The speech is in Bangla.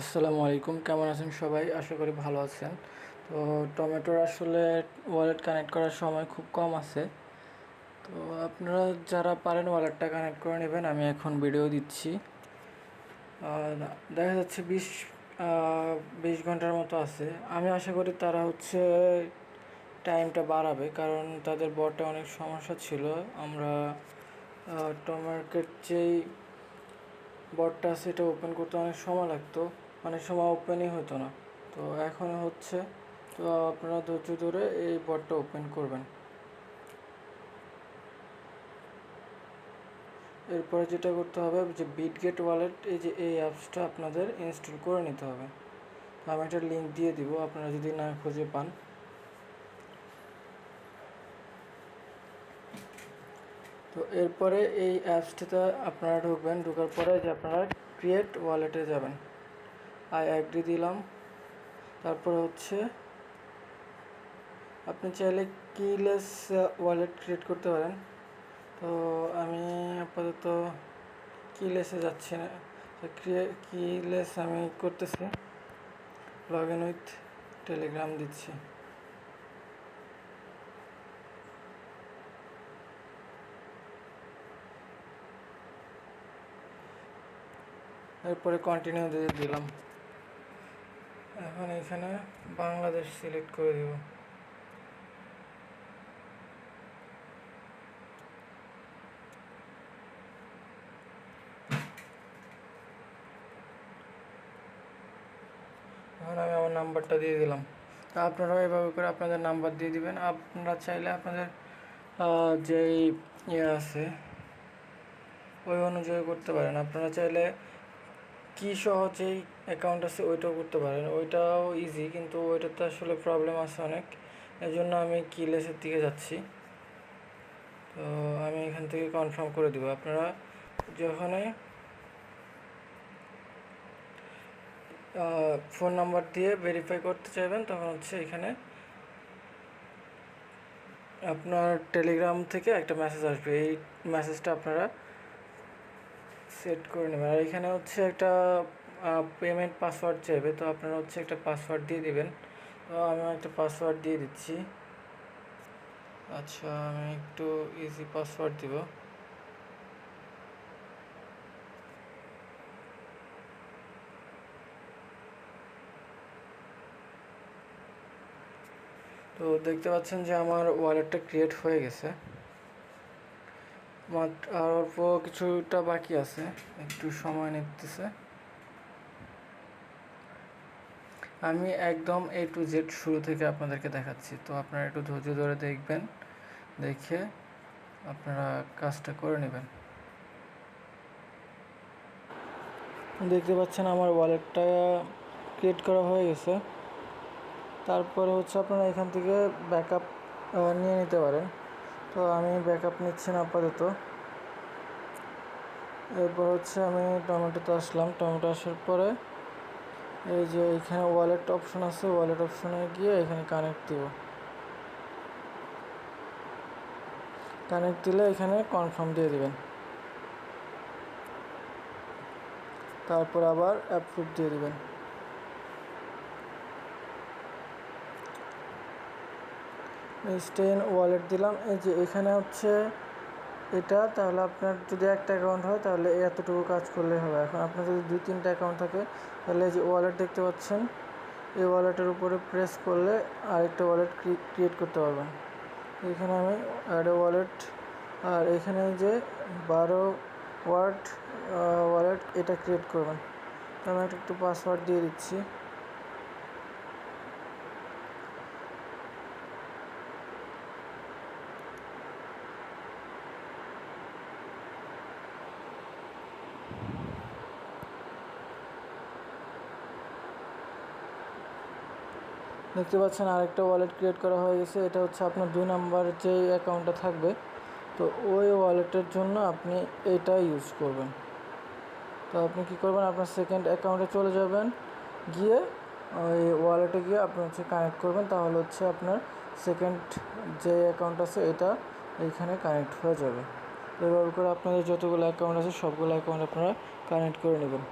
আসসালামু আলাইকুম, কেমন আছেন সবাই? আশা করি ভালো আছেন। তো টমেটোর আসলে ওয়ালেট কানেক্ট করার সময় খুব কম আছে। তো আপনারা যারা পারেন ওয়ালেটটা কানেক্ট করে নেবেন। আমি এখন ভিডিও দিচ্ছি। দেখা যাচ্ছে 20 ঘন্টার মতো আছে। আমি আশা করি তারা টাইমটা বাড়াবে, কারণ তাদের বটে অনেক সমস্যা ছিল। আমরা টমার্কেট যেই বটটা আছে এটা ওপেন করতে অনেক সময় লাগতো, অনেক সময় ওপেনই হতো না। তো এখন হচ্ছে। তো আপনারা ধৈর্য ধরে এই বটটা ওপেন করবেন। এরপরে যেটা করতে হবে যে বিটগেট ওয়ালেট, এই অ্যাপসটা আপনাদের ইনস্টল করে নিতে হবে। আমি একটা লিঙ্ক দিয়ে দিব, আপনারা যদি না খুঁজে পান। তো এরপরে এই অ্যাপসটাতে আপনারা ঢুকবেন। ঢোকার পরে যে আপনারা ক্রিয়েট ওয়ালেটে যাবেন। আই অ্যাগ্রি দিলাম। তারপরে আপনি চাইলে কিলেস ওয়ালেট ক্রিয়েট করতে পারেন। তো আমি আপাতত কিলেসে যাচ্ছি না, কিলেস আমি করতেছি। লগ ইন উইথ টেলিগ্রাম দিচ্ছি। এরপরে কন্টিনিউ দিয়ে দিলাম। এখন এখানে বাংলাদেশ সিলেক্ট করে দেব। এখন আমি আমার নাম্বারটা দিয়ে দিলাম। তা আপনারাও এভাবে করে আপনাদের নাম্বার দিয়ে দিবেন। আপনারা চাইলে আপনাদের যেই আছে ওই অনুযায়ী করতে পারেন। আপনারা চাইলে কি সহ যেই অ্যাকাউন্ট আছে ওইটাও করতে পারেন, ওইটাও ইজি, কিন্তু ওইটাতে আসলে প্রবলেম আছে অনেক। এই জন্য আমি কিলেসের দিকে যাচ্ছি। তো আমি এখান থেকে কনফার্ম করে দেবো। আপনারা যখনই ফোন নাম্বার দিয়ে ভেরিফাই করতে চাইবেন, তখন এখানে আপনার টেলিগ্রাম থেকে একটা মেসেজ আসবে। এই মেসেজটা আপনারা সেট করে নেবেন। আর এখানে একটা পেমেন্ট পাসওয়ার্ড চাইবে। তো আপনারা একটা পাসওয়ার্ড দিয়ে দিবেন। তো আমি একটা পাসওয়ার্ড দিয়ে দিচ্ছি। আচ্ছা, আমি একটু ইজি পাসওয়ার্ড দিব। তো দেখতে পাচ্ছেন যে আমার ওয়ালেটটা ক্রিয়েট হয়ে গেছে। আর অল্প কিছুটা বাকি আছে, একটু সময় নিতেছে। আমি একদম A to Z শুরু থেকে আপনাদেরকে দেখাচ্ছি। তো আপনারা একটু ধৈর্য ধরে দেখবেন, দেখে আপনারা কাজটা করে নেবেন। দেখতে পাচ্ছেন আমার ওয়ালেটটা ক্রিয়েট করা হয়ে গেছে। তারপরে আপনারা এখান থেকে ব্যাকআপ নিয়ে নিতে পারেন। তো আমি ব্যাকআপ নিচ্ছি না আপাতত। এরপর আমি টমেটোতে আসলাম। টমেটো আসার পরে এই যে এখানে ওয়ালেট অপশন আছে, ওয়ালেট অপশনে গিয়ে এখানে কানেক্ট দিব। কানেক্ট দিলে এখানে কনফার্ম দিয়ে দিবেন। তারপর আবার অ্যাপ্রুভ দিয়ে দিবেন। স্টেন ওয়ালেট দিলাম। এই যে এখানে এটা, তাহলে আপনার যদি একটা অ্যাকাউন্ট হয় তাহলে এতটুকু কাজ করলেই হবে। এখন আপনার যদি 2-3টা অ্যাকাউন্ট থাকে তাহলে এই যে ওয়ালেট দেখতে পাচ্ছেন, এই ওয়ালেটের উপরে প্রেস করলে আরেকটা ওয়ালেট ক্রিয়েট করতে পারবেন। এখানে আমি অ্যাড ওয়ালেট, আর এখানে যে 12 ওয়ার্ড ওয়ালেট এটা ক্রিয়েট করবেন। তো আমি একটু পাসওয়ার্ড দিয়ে দিচ্ছি। দেখতে পাচ্ছেন আরেকটা ওয়ালেট ক্রিয়েট করা হয়ে গেছে। এটা আপনার 2 নাম্বার যে অ্যাকাউন্টটা থাকবে, তো ওই ওয়ালেটের জন্য আপনি এটা ইউজ করবেন। তো আপনি কী করবেন, আপনার সেকেন্ড অ্যাকাউন্টে চলে যাবেন, গিয়ে ওই ওয়ালেটে গিয়ে আপনি কানেক্ট করবেন। তাহলে আপনার সেকেন্ড যে অ্যাকাউন্ট আছে এটা এইখানে কানেক্ট হয়ে যাবে। এভাবে করে আপনাদের যতগুলো অ্যাকাউন্ট আছে সবগুলো অ্যাকাউন্ট আপনারা কানেক্ট করে নেবেন।